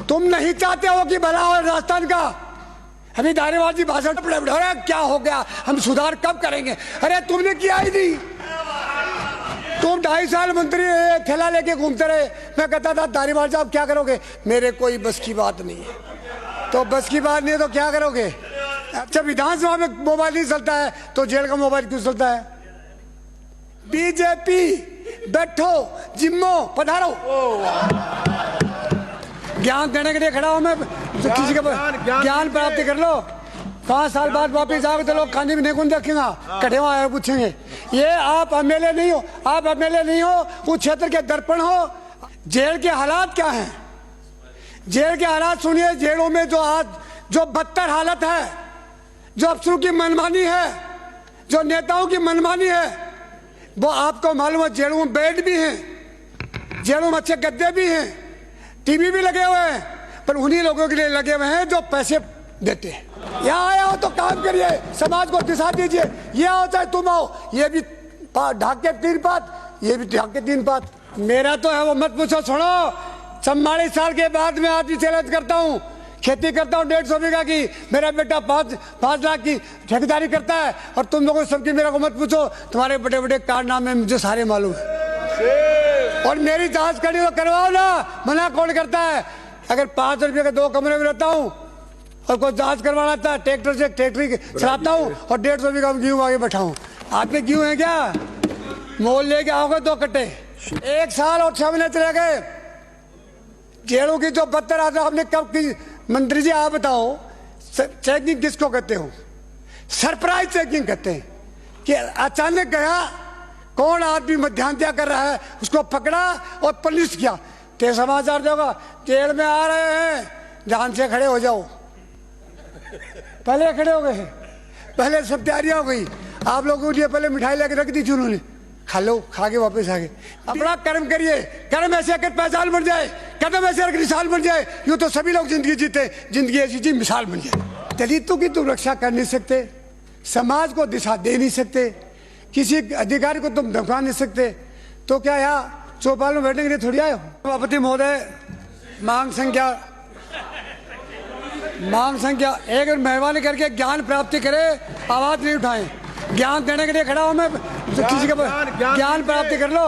तुम नहीं चाहते हो कि भला हो राजस्थान का। अभी दारेवाल जी भाषण अरे क्या हो गया, हम सुधार कब करेंगे। अरे तुमने किया ही नहीं। तुम 2.5 साल मंत्री रहे, थैला लेके घूमते रहे। मैं कहता था दारेवाल साहब क्या करोगे, मेरे कोई बस की बात नहीं है। तो बस की बात नहीं है तो क्या करोगे। अच्छा विधानसभा में मोबाइल नहीं चलता है तो जेल का मोबाइल क्यों चलता है। बीजेपी बैठो जिम्मो पधारो। ज्ञान देने के लिए खड़ा हूं मैं, तो किसी के ज्ञान प्राप्ति कर लो। 5 साल बाद वापिस आओगे तो लोग खाने भी नहीं कौन रखेगा, कटे हुआ आए पूछेंगे। ये आप एमएलए नहीं हो, आप एमएलए नहीं हो, उस क्षेत्र के दर्पण हो। जेल के हालात क्या हैं, जेल के हालात सुनिए। जेलों में जो आज जो बदतर हालत है, जो अफसरों की मनमानी है, जो नेताओं की मनमानी है, वो आपको मालूम है। जेलों में बेड भी हैं, जेलों में अच्छे गद्दे भी हैं, टीवी भी लगे हुए हैं, पर उन्हीं लोगों के लिए लगे हुए हैं जो पैसे देते हैं। यहाँ आया हो तो काम करिए, समाज को दिशा दीजिए। ये आओ चाहे तुम आओ, ये भी ढाक के 3 पात, ये भी ढाक के 3 पात। मेरा तो है वो मत पूछो। सुनो, 44 साल के बाद मैं आज भी चैलेंज करता हूँ। खेती करता हूँ 150 बीघा की, मेरा बेटा 5 लाख की ठेकेदारी करता है। और तुम लोगों सबकी मेरा को मत पूछो, तुम्हारे बड़े बड़े कारनामे मुझे सारे मालूम है। और मेरी जांच करनी तो करवाओ ना, मना कौन करता है। अगर 5 रुपये के 2 कमरे में रहता हूँ और कोई जांच करवाना था, ट्रैक्टर से ट्रैक्टरी चलाता हूँ और 150 बीघा गेहूँ आगे बैठा हूँ। आप में गेहूँ है क्या, मोल लेके आओगे 2 कट्टे। 1 साल और 6 महीने चले गए। जेलों की जो बदतर आता आपने कब की। मंत्री जी आप बताओ, चेकिंग किसको कहते हो। सरप्राइज चेकिंग कहते हैं कि अचानक गया, कौन आदमी मध्यांतर कर रहा है उसको पकड़ा और पुलिस किया। ते समाचार दोगा जेल में आ रहे हैं, जान से खड़े हो जाओ। पहले खड़े हो गए, पहले सब तैयारियां हो गई। आप लोगों के लिए पहले मिठाई लेके रख दी थी उन्होंने, खा लो, खा के वापस आ गए। अपना कर्म करिए, कर्म ऐसे अगर पहचान बन जाए, कदम ऐसे अगर मिसाल बन जाए, यूं तो सभी लोग जिंदगी जीते, जिंदगी ऐसी जी मिसाल बन जाए। दलितों की तुम रक्षा कर नहीं सकते, समाज को दिशा दे नहीं सकते, किसी अधिकारी को तुम धमका नहीं सकते, तो क्या यहाँ चौपाल में बैठने के लिए थोड़ी आए हो। सभापति महोदय, मांग संख्या 1 मेहरबानी करके ज्ञान प्राप्ति करे, आवाज नहीं उठाएं। ज्ञान देने के लिए खड़ा हूं मैं, तो किसी के ज्ञान प्राप्ति कर लो।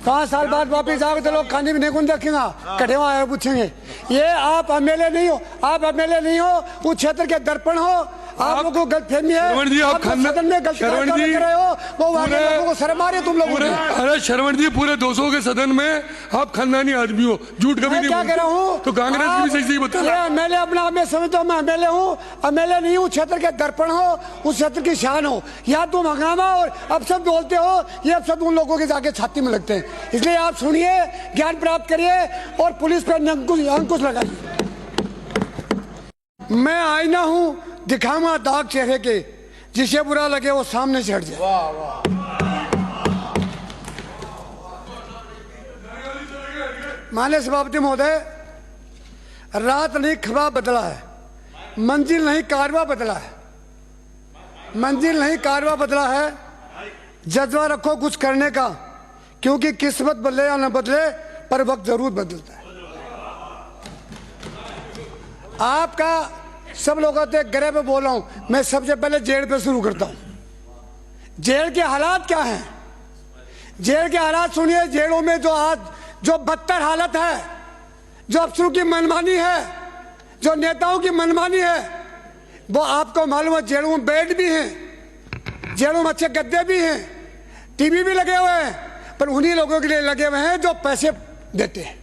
5 साल बाद वापिस आओगे तो लोग खाने भी नहीं कौन रखेगा, कटे हुआ आए पूछेंगे। ये आप एमएलए नहीं हो, आप एमएलए नहीं हो, उस क्षेत्र के दर्पण हो। आप लोगों को गलतफहमी है, आप सदन में गलती कर रहे हो, वो वहां के लोगों को शर्म आ रही है तुम लोगों को। अरे शरवण जी, पूरे 200 के सदन में आप खानदानी आदमी हो, झूठ कभी नहीं क्या कह रहा हूँ। तो कांग्रेस की भी सही बता रहा। एमएलए अपना मैं समझता हूँ, मैं एमएलए हूँ, एमएलए नहीं हूँ, क्षेत्र के दर्पण हो, उस क्षेत्र की शान हो। या तुम हंगामा और अपशब्द बोलते हो, ये अपशब्द उन लोगों के जाके छाती में लगते हैं। इसलिए आप सुनिए, ज्ञान प्राप्त करिए और पुलिस पर अंकुश लगाइए। मैं आईना हूँ, दिखाऊंगा दाग चेहरे के, जिसे बुरा लगे वो सामने से हट जाए। माननीय सभापति महोदय, रात नहीं ख्वाब बदला है, मंजिल नहीं कारवा बदला है, मंजिल नहीं कारवा बदला है। जज्बा रखो कुछ करने का, क्योंकि किस्मत बदले या न बदले पर वक्त जरूर बदलता है। आपका सब लोग गरे पे बोल रहा हूं, मैं सबसे पहले जेल पे शुरू करता हूं। जेल के हालात क्या हैं, जेल के हालात सुनिए। जेलों में जो आज जो बदतर हालत है, जो अफसरों की मनमानी है, जो नेताओं की मनमानी है, वो आपको मालूम है। जेलों में बेड भी हैं, जेलों में अच्छे गद्दे भी हैं, टीवी भी लगे हुए हैं, पर उन्हीं लोगों के लिए लगे हुए हैं जो पैसे देते हैं।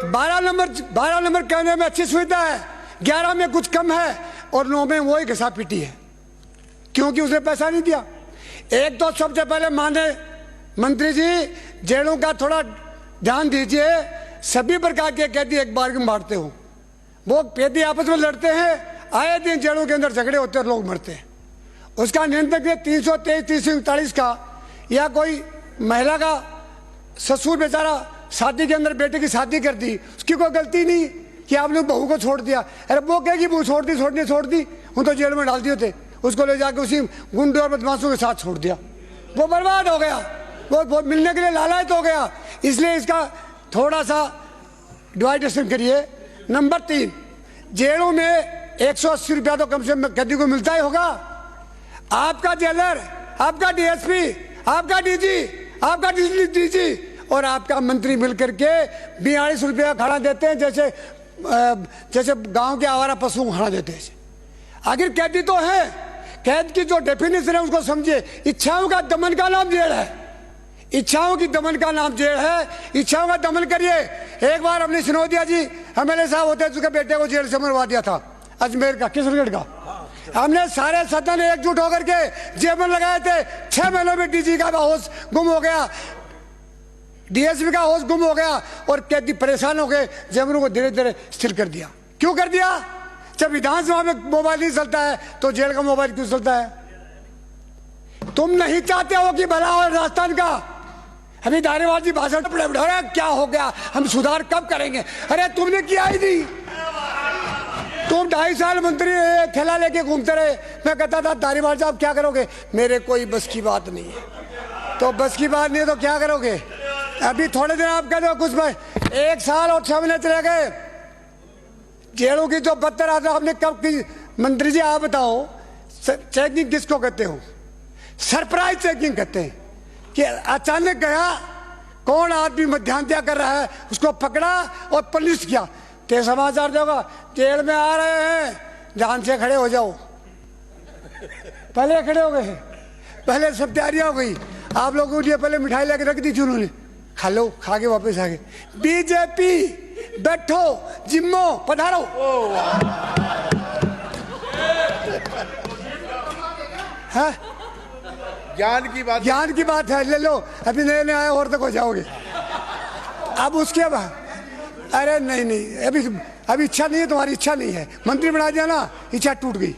12 नंबर कहने में अच्छी सुविधा है, 11 में कुछ कम है और 9 में वही घसा पीटी है, क्योंकि उसने पैसा नहीं दिया। एक तो सबसे पहले माने मंत्री जी, जेलों का थोड़ा ध्यान दीजिए। सभी प्रकार के कैदी एक बार में मारते हो, वो कैदी आपस में लड़ते हैं, आए दिन जेलों के अंदर झगड़े होते हैं, लोग मरते हैं। उसका नियंत्रण 323, 339 का, या कोई महिला का ससुर बेचारा शादी के अंदर बेटे की शादी कर दी, उसकी कोई गलती नहीं कि आपने बहू को छोड़ दिया। अरे वो कहेगी बहू छोड़ दी, उन तो जेल में डाल दिए थे, उसको ले जाके उसी गुंडे और बदमाशों के साथ छोड़ दिया, वो बर्बाद हो गया, वो मिलने के लिए लालायत हो गया। इसलिए इसका थोड़ा सा डिवाइडेशन करिए। नंबर 3, जेलों में 180 रुपया तो कम से कम कैदी को मिलता ही होगा। आपका जेलर, आपका डीएसपी, आपका डीजी, आपका डीजी और आपका मंत्री मिलकर के 42 रुपया खाना देते हैं, जैसे गांव के आवारा पशु को खाना देते हैं। आखिर कैदी तो है, कैद की जो डेफिनेशन है उसको समझिए। इच्छाओं का दमन का नाम जेल है, इच्छाओं की दमन का नाम जेल है। इच्छाओं का दमन करिए। एक बार हमने सिनोदिया जी एमएलए साहब होते, उसके बेटे को जेल से मरवा दिया था, अजमेर का, किशनगढ़ का। हमने सारे सदन एकजुट होकर के जेब में लगाए थे। 6 महीनों में डीजी का होश गुम हो गया, डीएसपी का होश गुम हो गया और कैदी परेशान हो गए। जेबरों को धीरे धीरे स्थिर कर दिया। क्यों कर दिया? जब विधानसभा में मोबाइल नहीं चलता है तो जेल का मोबाइल क्यों चलता है? तुम नहीं चाहते हो कि भला हो राजस्थान का। अभी धारीवाल जी भाषण अरे क्या हो गया, हम सुधार कब करेंगे? अरे तुमने किया ही नहीं। तुम 2.5 साल मंत्री ठेला लेके घूमते रहे। मैं कहता था धारीवाल साहब क्या करोगे? मेरे कोई बस की बात नहीं है। तो बस की बात नहीं है तो क्या करोगे? अभी थोड़े दिन आप कहते हो कुछ में 1 साल और 6 महीने चले गए। जेलों की जो बदतर आता आपने कब की? मंत्री जी आप बताओ, चेकिंग किसको कहते हो? सरप्राइज चेकिंग कहते हैं कि अचानक गया, कौन आदमी मध्यांतर कर रहा है उसको पकड़ा और पुलिस किया। ते समाचार दोगा जेल में आ रहे हैं, जान से खड़े हो जाओ। पहले खड़े हो गए, पहले सब तैयारियां हो गई। आप लोगों के लिए पहले मिठाई लेके रख दी थी उन्होंने, खा लो, खा के वापस आ गए। बीजेपी बैठो, जिम्मो पधारो। है ज्ञान की बात है, ले लो। अभी नए आए और तक हो जाओगे। अब उसके बाद अरे नहीं, अभी इच्छा नहीं है, तुम्हारी इच्छा नहीं है। मंत्री बना दिया ना, इच्छा टूट गई।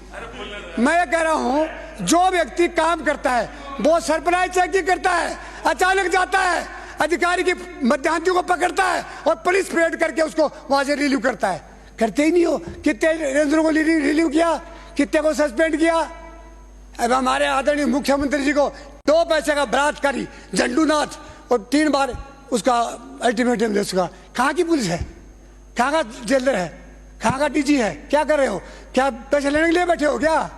मैं ये कह रहा हूं, जो व्यक्ति काम करता है वो सरप्राइज चेकिंग करता है, अचानक जाता है, अधिकारी की मध्यांतर को पकड़ता है और पुलिस परेड करके उसको वहां से रिलीव करता है। करते ही नहीं हो। कितने रेंजरों को रिलीव किया, कितने को सस्पेंड किया। अब हमारे आदरणीय मुख्यमंत्री जी को 2 पैसे का बलात्कारी झंडूनाथ और 3 बार उसका अल्टीमेटम दे चुका। कहाँ की पुलिस है? कहाँ का जेलर है? कहाँ का डीजी है? क्या कर रहे हो? क्या पैसे लेने के लिए बैठे हो क्या?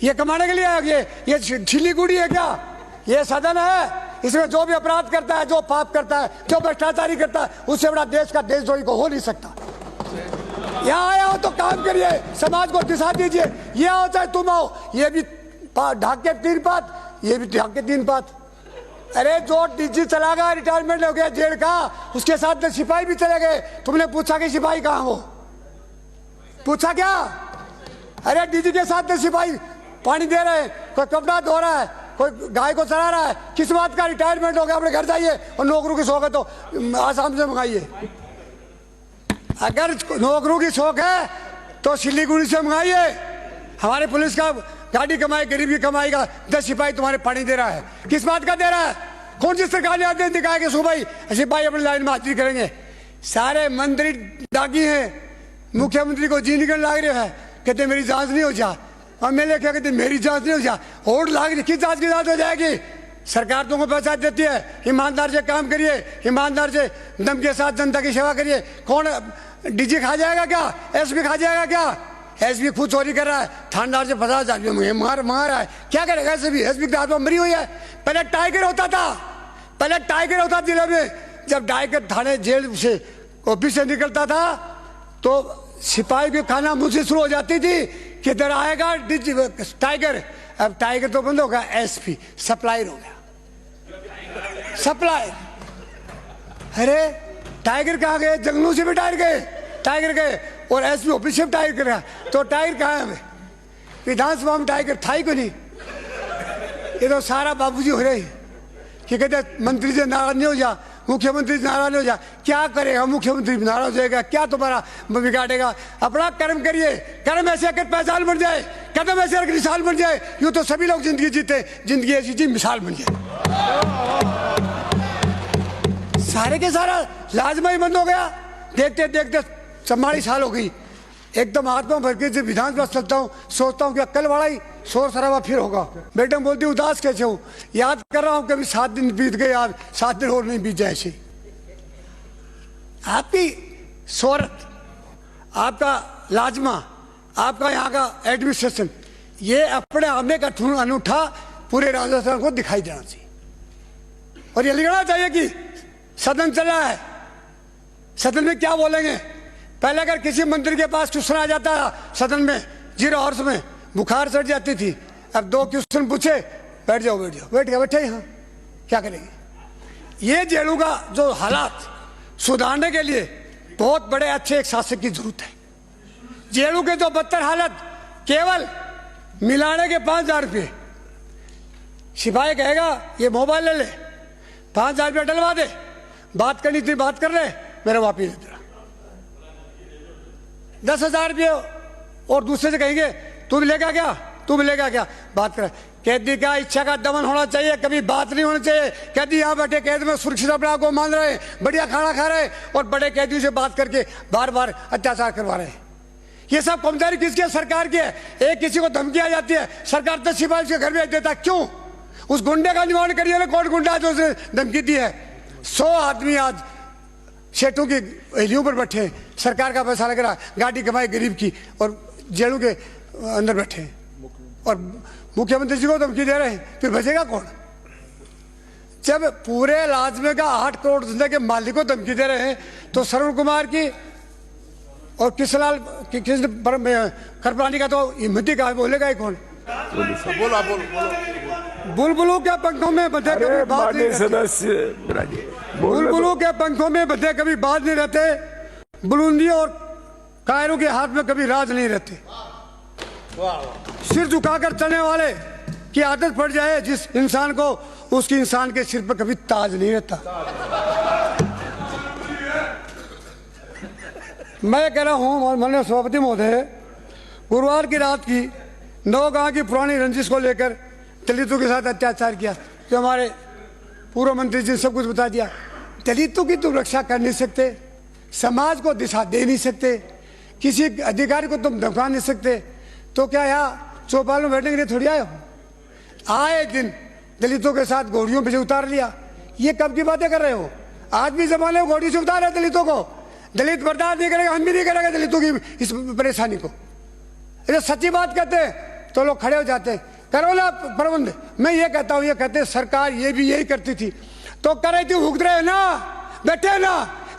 ये कमाने के लिए आ गए? ये छिल्ली गुड़ी है क्या? ये सदन है, इसमें जो भी अपराध करता है, जो पाप करता है, जो भ्रष्टाचारी करता है, उससे बड़ा देश का देशद्रोही को हो नहीं सकता। यहाँ आया हो तो काम करिए, समाज को दिशा दीजिए। ये आओ चाहे तुम आओ, ये भी ढाक के 3 पात, ये भी ढाक के 3 पात। अरे जो डीजी चला गया, रिटायरमेंट हो गया जेल का, उसके साथ सिपाही भी चले गए। तुमने पूछा कि सिपाही कहाँ हो? पूछा क्या? अरे डीजी के साथ सिपाही पानी दे रहे हैं, कोई कपड़ा धो रहा है, कोई गाय को चला रहा है। किस बात का? रिटायरमेंट हो गया, अपने घर जाइए। और नौकरों की शौक है तो आसाम से मंगाइए। अगर नौकरों की शौक है तो सिलीगुड़ी से मंगाइए। हमारे पुलिस का गाड़ी कमाई, गरीब की कमाई का 10 सिपाही तुम्हारे पानी दे रहा है। किस बात का दे रहा है? कौन सी सरकार ने आदेश दिखाया कि सुबह सिपाही अपनी लाइन में हाजिरी करेंगे? सारे मंत्री दागी हैं, मुख्यमंत्री को जी निकल लाग रहे हैं, कहते मेरी जांच नहीं हो जा। एमएलए क्या कहते मेरी जांच नहीं हो जा। होड़ लाग रही, किस जांच की जांच हो जाएगी? सरकार तुमको पैसा देती है, ईमानदार से काम करिए, ईमानदार से दम के साथ जनता की सेवा करिए। कौन डीजी खा जाएगा क्या? एसपी खा जाएगा क्या? एसपी खुद चोरी कर रहा है, थानेदार से 50,000 मार रहा है। क्या करेगा एसपी? एसपी की आत्मा मरी हुई है। पहले टाइगर होता था, पहले टाइगर होता जिले में। जब टाइगर थाने जेल से ऑफिस से निकलता था तो सिपाही की खाना मुझसे शुरू हो जाती थी, किधर आएगा टाइगर। अब टाइगर तो बंद होगा, एसपी सप्लायर हो गया, सप्लायर। अरे टाइगर कहाँ गए? जंगलों से भी टाइगर गए और एसपी ऑफिस से टाइगर गया। तो टाइगर कहाँ है? विधानसभा में टाइगर था ही को नहीं। ये तो सारा बाबूजी हो रहे कि कहते मंत्री से नाराज नहीं हो जा, मुख्यमंत्री से नाराज हो जा। क्या करेगा मुख्यमंत्री? नाराज होगा क्या? तुम्हारा बिगाड़ेगा? अपना कर्म करिए, कर्म ऐसे कर पहचान बन जाए, कदम ऐसे रख मिसाल बन जाए। यूं तो सभी लोग जिंदगी जीते, जिंदगी ऐसी जी मिसाल बन जाए। सारे के सारा लाजमी बंद हो गया। देखते देखते 44 साल हो गई। एकदम आत्मा भर के जब विधानसभा चलता हूँ, सोचता हूँ कि कल वाला ही शोर शराबा फिर होगा। मैडम बोलती उदास कैसे हूँ? याद कर रहा हूँ कभी 7 दिन बीत गए, आज 7 दिन और नहीं बीत जाए। ऐसे आपकी सोरठ, आपका लाजमा, आपका यहाँ का एडमिनिस्ट्रेशन, ये अपने आप में एक अनूठा पूरे राजस्थान को दिखाई देना चाहिए और ये लिखना चाहिए कि सदन चला है, सदन में क्या बोलेंगे। पहले अगर किसी मंत्री के पास क्वेश्चन आ जाता सदन में 0 आवर्स में बुखार चढ़ जाती थी, अब 2 क्वेश्चन पूछे, बैठ जाओ बैठ जाओ, बैठे यहाँ क्या करेंगे। ये जेलों का जो हालात सुधारने के लिए बहुत बड़े अच्छे एक शासक की जरूरत है। जेलों के जो बदतर हालत, केवल मिलाने के 5,000 रुपये, सिपाही कहेगा ये मोबाइल ले ले, 5,000 रुपये डलवा दे, बात करनी थी बात कर ले, मेरा वापिस दे दे। 10,000 रुपये और दूसरे से कहेंगे तू भी लेगा क्या, तू भी लेगा क्या, बात कर। कैदी का इच्छा का दमन होना चाहिए, कभी बात नहीं होनी चाहिए। कैदी यहाँ बैठे कैद में सुरक्षित अपने आप को मान रहे हैं, बढ़िया खाना खा रहे हैं और बड़े कैदियों से बात करके बार बार अत्याचार करवा रहे हैं। ये सब कमजोरी किसकी है? सरकार की है। एक किसी को धमकी आ जाती है, सरकार 10 सिपाही उसके घर भेज देता, क्यों? उस गुंडे का निवारण करिए ना, कौन गुंडा जो उसने धमकी दी है। 100 आदमी आज सेठों की हेलियों पर बैठे, सरकार का पैसा लग रहा, गाड़ी कमाई गरीब की, और जेलों के अंदर बैठे और मुख्यमंत्री जी को धमकी दे रहे हैं, फिर बचेगा कौन? जब पूरे लाजमे का 8 करोड़ धंधे के मालिक को धमकी दे रहे हैं, तो श्रवण कुमार की और किसलाल खरपानी का तो हिम्मती का बोलेगा ही कौन? बुलबुलों के पंखों में बंधे कभी बात नहीं रहते, बुलबुलों के पंखों में बंधे कभी बात नहीं रहते, बुलंदियों और कायरों के हाथ में कभी राज नहीं रहते। सिर झुकाकर चलने वाले की आदत पड़ जाए जिस इंसान को, उसकी इंसान के सिर पर कभी ताज नहीं रहता। मैं कह रहा हूं माननीय सभापति महोदय, गुरुवार की रात की नौगांव की पुरानी रंजिश को लेकर दलितों के साथ अत्याचार किया, जो हमारे पूर्व मंत्री जी सब कुछ बता दिया। दलितों की तुम रक्षा कर नहीं सकते, समाज को दिशा दे नहीं सकते, किसी अधिकारी को तुम धमका नहीं सकते, तो क्या यहाँ चौपाल में बैठने के लिए थोड़ी आए हो? आए दिन दलितों के साथ घोड़ियों पे से उतार लिया, ये कब की बातें कर रहे हो? आज भी जमाने में घोड़ी से उतार रहे दलितों को। दलित बर्दाश्त नहीं करेगा, हम भी नहीं करेंगे दलितों की इस परेशानी को। अरे सच्ची बात कहते हैं तो लोग खड़े हो जाते हैं, करो ना प्रबंध। मैं ये कहता हूँ, ये कहते हैं सरकार ये भी यही करती थी तो कर रही थी, भुगत रहे ना, बैठे ना,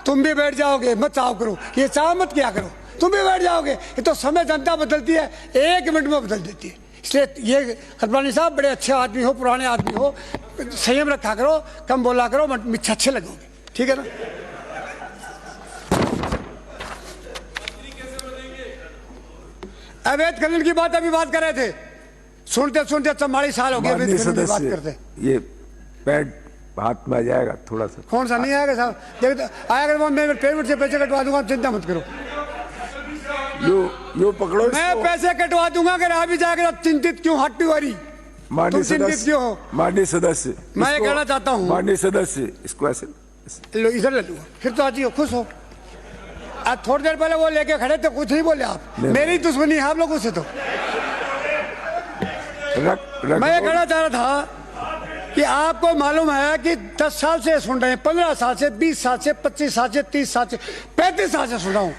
तुम भी बैठ जाओगे, मत चाव करो, ये चाव मत क्या करो, तुम भी बैठ जाओगे। ये तो समय जनता बदलती है, 1 मिनट में बदल देती है। इसलिए ये खरपानी साहब बड़े अच्छे आदमी हो, पुराने आदमी हो, संयम रखा करो, कम बोला करो, अच्छे लगोगे, ठीक है ना? अवैध खनन की बात अभी बात कर रहे थे, सुनते सुनते 44 साल हो गए अवैध खनन की बात करते। ये पैड हाथ में आ जाएगा थोड़ा सा। कौन सा नहीं आएगा साहब? देखो आएगा, मैं पेमेंट से पैसे कटवा दूंगा, चिंता मत करो। यो पकड़ो, मैं पैसे कटवा दूंगा, अगर आप भी जाएगा चिंतित क्यों? हट्टी वाली तुम चिंतित क्यों हो? माननीय सदस्य, मैं ये कहना चाहता हूँ, माननीय सदस्य इसको ऐसे लो, इधर ले लूंगा, फिर तो आज खुश हो। आज थोड़ी देर पहले वो लेके खड़े थे, कुछ नहीं बोले आप, मेरी दुश्मनी है आप लोगों से। तो मैं ये कहना चाह रहा था कि आपको मालूम है कि 10 साल से सुन रहे हैं, 15 साल से, 20 साल से, 25 साल से, 30 साल से, 35 साल से सुन रहा हूं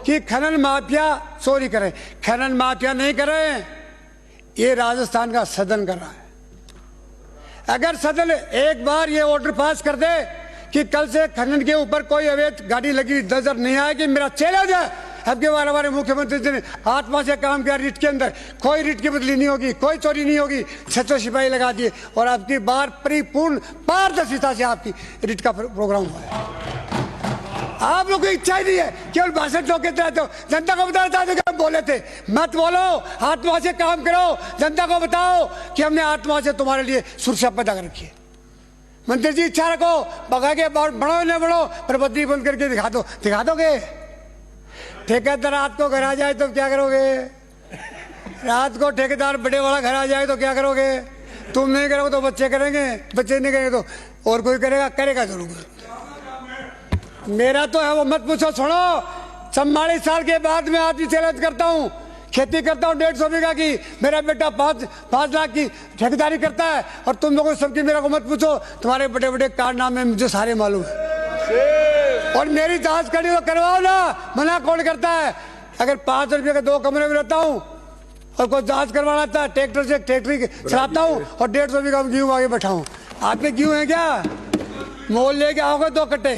कि खनन माफिया चोरी करे। खनन माफिया नहीं कर रहे हैं, ये राजस्थान का सदन कर रहा है। अगर सदन एक बार ये ऑर्डर पास कर दे कि कल से खनन के ऊपर कोई अवैध गाड़ी लगी नजर नहीं आएगी, मेरा चैलेंज है। अब के बार हमारे मुख्यमंत्री जी ने आत्मा से काम किया, रिट के अंदर कोई रिट की बदली नहीं होगी, कोई चोरी नहीं होगी, 600 सिपाही लगा दिए और आपकी बार परिपूर्ण पारदर्शिता से आपकी रिट का प्रोग्राम हुआ है। आप लोग को इच्छा ही नहीं है, केवल भाषण ठोके रहते हो। जनता को बताना चाहते कि हम बोले थे, मत बोलो, आत्मा से काम करो, जनता को बताओ कि हमने आत्मा से तुम्हारे लिए सुरक्षा पैदा कर रखी है। मंत्री जी इच्छा रखो, बगा के बढ़ो न बढ़ो, पर बदली बंद करके दिखा दोगे। ठेकेदार रात को घर आ जाए तो क्या करोगे? रात को ठेकेदार बड़े वाला घर आ जाए तो क्या करोगे? तुम नहीं करोगे तो बच्चे करेंगे, बच्चे नहीं करेंगे तो और कोई करेगा, करेगा जरूर। मेरा तो है वो मत पूछो, छोड़ो। 44 साल के बाद मैं आज भी चैलेंज करता हूँ, खेती करता हूँ 150 बीघा की, मेरा बेटा 5 लाख की ठेकेदारी करता है, और तुम लोगों सबकी मेरा को मत पूछो, तुम्हारे बड़े बड़े कारनामे मुझे सारे मालूम है। और मेरी जांच करनी तो करवाओ ना, मना कौन करता है? अगर 5 रुपए के 2 कमरे में रहता हूँ और कोई जांच करवाना था, ट्रैक्टर से ट्रैक्टर चलाता हूँ और 150 बीघा गेहूँ आगे बैठा हूँ। आप पे गेहूँ है क्या? मोल लेके आओगे 2 कट्टे।